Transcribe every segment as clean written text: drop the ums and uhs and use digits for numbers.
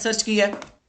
Search की है,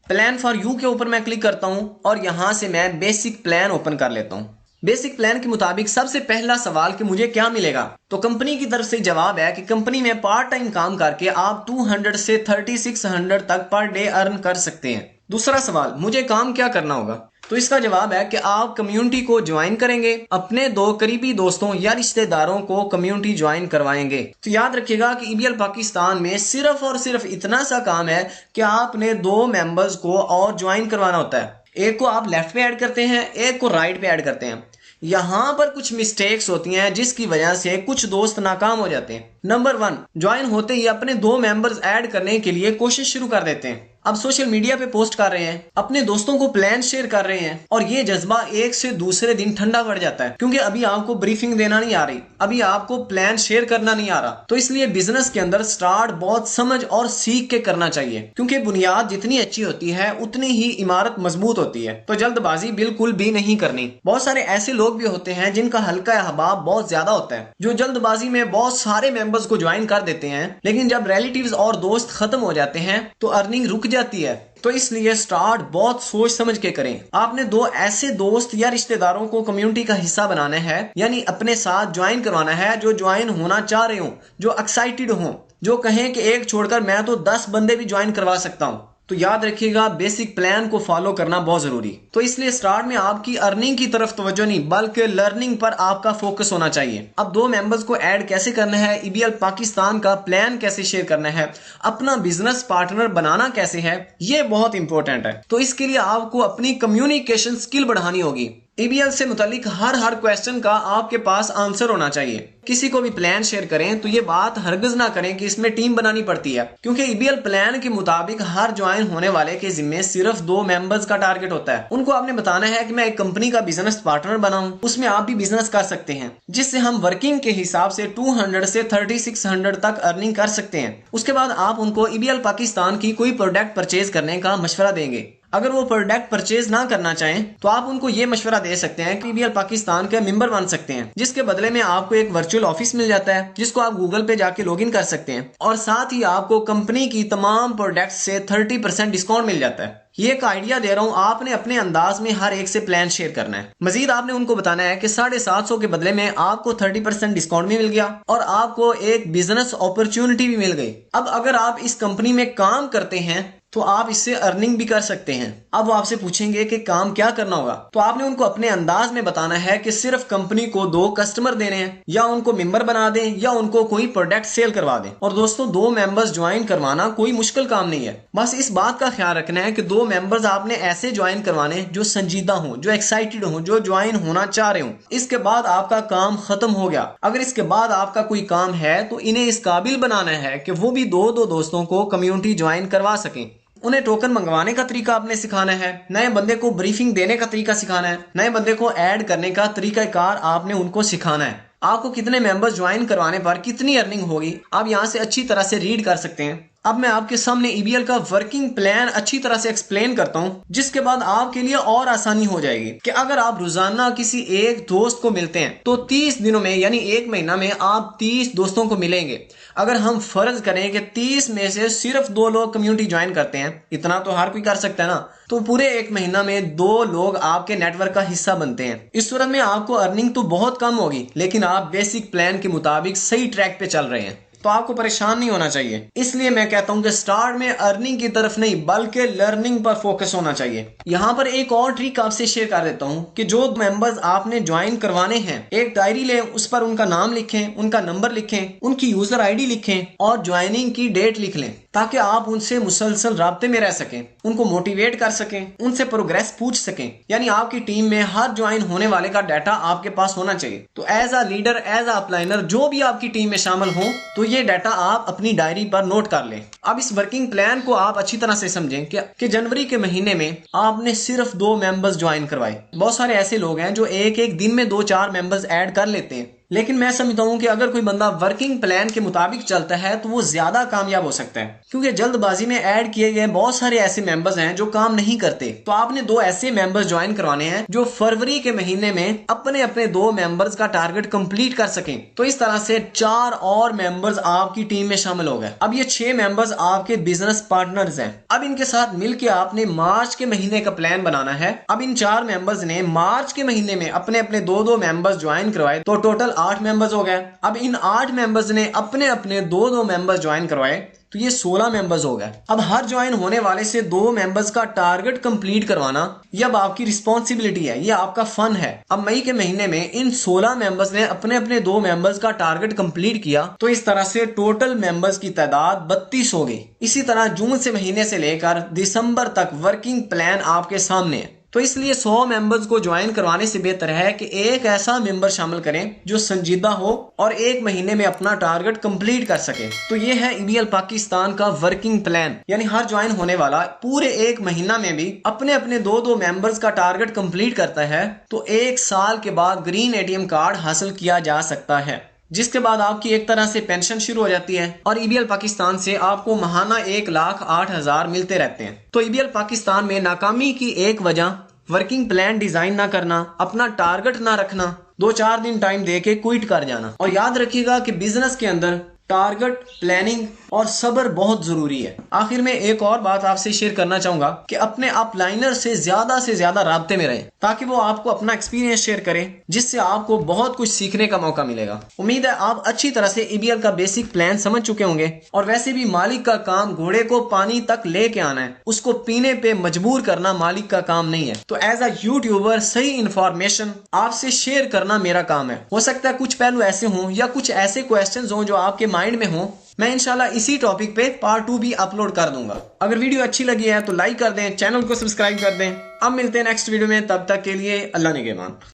plan for you के ऊपर मैं क्लिक करता हूं और यहां से मैं बेसिक प्लान ओपन कर लेता हूं। बेसिक प्लान के मुताबिक सबसे पहला सवाल कि मुझे क्या मिलेगा, तो कंपनी की तरफ से जवाब है कि कंपनी में पार्ट टाइम काम करके आप 200 से 3600 तक पर डे अर्न कर सकते हैं। दूसरा सवाल, मुझे काम क्या करना होगा, तो इसका जवाब है कि आप कम्युनिटी को ज्वाइन करेंगे, अपने 2 करीबी दोस्तों या रिश्तेदारों को कम्युनिटी ज्वाइन करवाएंगे। तो याद रखिएगा कि ईबीएल पाकिस्तान में सिर्फ और सिर्फ इतना सा काम है कि आपने 2 मेंबर्स को और ज्वाइन करवाना होता है। एक को आप लेफ्ट पे ऐड करते हैं, एक को राइट पे ऐड करते हैं। यहां पर कुछ मिस्टेक्स होती हैं जिसकी वजह से कुछ दोस्त नाकाम हो जाते हैं। नंबर 1, ज्वाइन होते ही अपने 2 मेंबर्स ऐड करने के लिए कोशिश शुरू कर देते हैं। अब सोशल मीडिया पे पोस्ट कर रहे हैं, अपने दोस्तों को प्लान शेयर कर रहे हैं और ये जज्बा एक से दूसरे दिन ठंडा पड़ जाता है, क्योंकि अभी आपको ब्रीफिंग देना नहीं आ रही, अभी आपको प्लान शेयर करना नहीं आ रहा। तो इसलिए बिजनेस के अंदर स्टार्ट बहुत समझ और सीख के करना चाहिए, क्योंकि बुनियाद जितनी अच्छी होती है उतनी ही इमारत मजबूत होती है। तो जल्दबाजी बिल्कुल भी नहीं करनी। बहुत सारे ऐसे लोग भी होते हैं जिनका हल्का अहबाब बहुत ज्यादा होता है, जो जल्दबाजी में बहुत सारे मेंबर्स को ज्वाइन कर देते हैं, लेकिन जब रिलेटिव्स और दोस्त खत्म हो जाते हैं तो अर्निंग रुक जाती है। तो इसलिए स्टार्ट बहुत सोच समझ के करें। आपने 2 ऐसे दोस्त या रिश्तेदारों को कम्युनिटी का हिस्सा बनाना है, यानी अपने साथ ज्वाइन करवाना है, जो ज्वाइन होना चाह रहे हो, जो एक्साइटेड हो, जो कहें कि एक छोड़कर मैं तो 10 बंदे भी ज्वाइन करवा सकता हूं। तो याद रखिएगा बेसिक प्लान को फॉलो करना बहुत जरूरी। तो इसलिए स्टार्ट में आपकी अर्निंग की तरफ तवज्जो नहीं, बल्कि लर्निंग पर आपका फोकस होना चाहिए। अब 2 मेंबर्स को ऐड कैसे करना है, ईबीएल पाकिस्तान का प्लान कैसे शेयर करना है, अपना बिजनेस पार्टनर बनाना कैसे है, ये बहुत इंपॉर्टेंट है। तो इसके लिए आपको अपनी कम्युनिकेशन स्किल बढ़ानी होगी। ईबीएल से मुतालिक हर क्वेश्चन का आपके पास आंसर होना चाहिए। किसी को भी प्लान शेयर करें तो ये बात हरगिज ना करें कि इसमें टीम बनानी पड़ती है, क्योंकि ईबीएल प्लान के मुताबिक हर ज्वाइन होने वाले के जिम्मे सिर्फ 2 मेंबर्स का टारगेट होता है। उनको आपने बताना है कि मैं एक कंपनी का बिजनेस पार्टनर बनाऊं, उसमें आप भी बिजनेस कर सकते हैं, जिससे हम वर्किंग के हिसाब से 200 से 3600 तक अर्निंग कर सकते हैं। उसके बाद आप उनको ईबीएल पाकिस्तान की कोई प्रोडक्ट परचेज करने का मशवरा देंगे। अगर वो प्रोडक्ट परचेज ना करना चाहें तो आप उनको ये मशवरा दे सकते हैं कि ईबीएल पाकिस्तान के मेंबर बन सकते हैं, जिसके बदले में आपको एक वर्चुअल ऑफिस मिल जाता है, जिसको आप गूगल पे जाके लॉगिन कर सकते हैं, और साथ ही आपको कंपनी की तमाम प्रोडक्ट से 30% डिस्काउंट मिल जाता है। ये एक आइडिया दे रहा हूं, आपने अपने अंदाज में हर एक से प्लान शेयर करना है। मजीद आपने उनको बताना है कि 750 के बदले में आपको 30% डिस्काउंट भी मिल गया और आपको एक बिजनेस अपॉर्चुनिटी भी मिल गई। अब अगर आप इस कंपनी में काम करते हैं तो आप इससे अर्निंग भी कर सकते हैं। अब वो आपसे पूछेंगे कि काम क्या करना होगा, तो आपने उनको अपने अंदाज में बताना है कि सिर्फ कंपनी को 2 कस्टमर देने हैं, या उनको मेंबर बना दें, या उनको कोई प्रोडक्ट सेल करवा दें। और दोस्तों 2 मेंबर्स ज्वाइन करवाना कोई मुश्किल काम नहीं है, बस इस बात का ख्याल रखना है कि 2 मेंबर्स आपने ऐसे ज्वाइन करवाने जो संजीदा हों, जो एक्साइटेड हों, जो ज्वाइन होना चाह रहे हों। इसके बाद आपका काम खत्म हो गया। अगर इसके बाद आपका कोई काम है तो इन्हें इस काबिल बनाना है कि वो भी 2 दोस्तों को कम्युनिटी ज्वाइन करवा सकें। उन्हें टोकन मंगवाने का तरीका आपने सिखाना है, नए बंदे को ब्रीफिंग देने का तरीका सिखाना है, नए बंदे को ऐड करने का तरीकाकार आपने उनको सिखाना है। आपको कितने मेंबर्स ज्वाइन करवाने पर कितनी अर्निंग होगी आप यहां से अच्छी तरह से रीड कर सकते हैं। अब मैं आपके सामने ईबीएल का वर्किंग प्लान अच्छी तरह से एक्सप्लेन करता हूं, जिसके बाद आपके लिए और आसानी हो जाएगी कि अगर आप रोजाना किसी एक दोस्त को मिलते हैं तो 30 दिनों में यानी 1 महीना में आप 30 दोस्तों को मिलेंगे। अगर हम फर्ज करें कि 30 में से सिर्फ 2 लोग कम्युनिटी ज्वाइन करते हैं, इतना तो हर कोई कर सकता है ना, तो पूरे 1 महीना में 2 लोग आपके नेटवर्क का हिस्सा बनते हैं। इस सूरत में आपको अर्निंग तो बहुत कम होगी, लेकिन आप बेसिक प्लान के मुताबिक सही ट्रैक पे चल रहे हैं, तो आपको परेशान नहीं होना चाहिए। इसलिए मैं कहता हूं कि स्टार्ट में अर्निंग की तरफ नहीं बल्कि लर्निंग पर फोकस होना चाहिए। यहां पर एक और ट्रिक आपसे शेयर कर देता हूं कि जो मेंबर्स आपने ज्वाइन करवाने हैं, एक डायरी लें, उस पर उनका नाम लिखें, उनका नंबर लिखें, उनकी यूजर आईडी लिखें और ज्वाइनिंग की डेट लिख लें, ताकि आप उनसे मुसलसल राब्ते में रह सकें, उनको मोटिवेट कर सकें, उनसे प्रोग्रेस पूछ सकें। यानी आपकी टीम में हर ज्वाइन होने वाले का डाटा आपके पास होना चाहिए। तो as a leader, as a upliner, जो भी आपकी टीम में शामिल हो, तो ये डाटा आप अपनी डायरी पर नोट कर लें। अब इस वर्किंग प्लान को आप अच्छी तरह से समझें कि जनवरी के महीने में आपने सिर्फ 2 मेंबर्स ज्वाइन करवाए। बहुत सारे ऐसे लोग हैं जो एक दिन में 2-4 मेंबर्स ऐड कर लेते हैं, लेकिन मैं समझता हूँ कि अगर कोई बंदा वर्किंग प्लान के मुताबिक चलता है तो वो ज्यादा कामयाब हो सकता है, क्योंकि जल्दबाजी में ऐड किए गए बहुत सारे ऐसे मेंबर्स हैं जो काम नहीं करते। तो आपने 2 ऐसे मेंबर्स ज्वाइन करवाने हैं जो फरवरी के महीने में अपने अपने 2 मेंबर्स का टारगेट कंप्लीट कर सकें। तो इस तरह से 4 और मेंबर्स आपकी टीम में शामिल हो गए। अब ये 6 मेंबर्स आपके बिजनेस पार्टनर्स हैं। अब इनके साथ मिलकर आपने मार्च के महीने का प्लान बनाना है। अब इन 4 मेंबर्स ने मार्च के महीने में अपने अपने 2 मेंबर्स ज्वाइन करवाए तो टोटल 8 मेंबर्स हो गए। अब इन 8 मेंबर्स ने अपने अपने 2 मेंबर्स ज्वाइन करवाए तो ये 16 मेंबर्स हो गए। अब हर ज्वाइन होने वाले से 2 मेंबर्स का टारगेट कंप्लीट करवाना ये अब आपकी रिस्पॉन्सिबिलिटी है, ये आपका फन है। अब मई के महीने में इन 16 मेंबर्स ने अपने अपने 2 मेंबर्स का टारगेट कंप्लीट किया तो इस तरह से टोटल मेंबर्स की तादाद 32 हो गई। इसी तरह जून से महीने से लेकर दिसंबर तक वर्किंग प्लान आपके सामने है। तो इसलिए 100 मेंबर्स को ज्वाइन करवाने से बेहतर है कि एक ऐसा मेंबर शामिल करें जो संजीदा हो और 1 महीने में अपना टारगेट कंप्लीट कर सके। तो ये है EBL पाकिस्तान का वर्किंग प्लान, यानी हर ज्वाइन होने वाला पूरे 1 महीना में भी अपने अपने 2 मेंबर्स का टारगेट कंप्लीट करता है तो 1 साल के बाद ग्रीन ATM कार्ड हासिल किया जा सकता है, जिसके बाद आपकी एक तरह से पेंशन शुरू हो जाती है और EBL पाकिस्तान से आपको महाना 1,08,000 मिलते रहते हैं। तो EBL पाकिस्तान में नाकामी की एक वजह वर्किंग प्लान डिजाइन ना करना, अपना टारगेट ना रखना, 2-4 दिन टाइम देके क्विट कर जाना। और याद रखिएगा कि बिजनेस के अंदर टारगेट, प्लानिंग और सब्र बहुत जरूरी है। आखिर में एक और बात आपसे शेयर करना चाहूंगा कि अपने अपलाइनर से ज्यादा राब्ते में रहें ताकि वो आपको अपना एक्सपीरियंस शेयर करें, जिससे आपको बहुत कुछ सीखने का मौका मिलेगा। उम्मीद है आप अच्छी तरह से EBL का बेसिक प्लान समझ चुके होंगे। और वैसे भी मालिक का काम घोड़े को पानी तक लेके आना है, उसको पीने पे मजबूर करना मालिक का काम नहीं है। तो एज अ यूट्यूबर सही इंफॉर्मेशन आपसे शेयर करना मेरा काम है। हो सकता है कुछ पहलू ऐसे हों या कुछ ऐसे क्वेश्चंस हों जो आपके माइंड में हो, मैं इंशाल्लाह इसी टॉपिक पे पार्ट 2 भी अपलोड कर दूंगा। अगर वीडियो अच्छी लगी है तो लाइक कर दें, चैनल को सब्सक्राइब कर दें। अब मिलते हैं नेक्स्ट वीडियो में, तब तक के लिए अल्लाह निगहबान।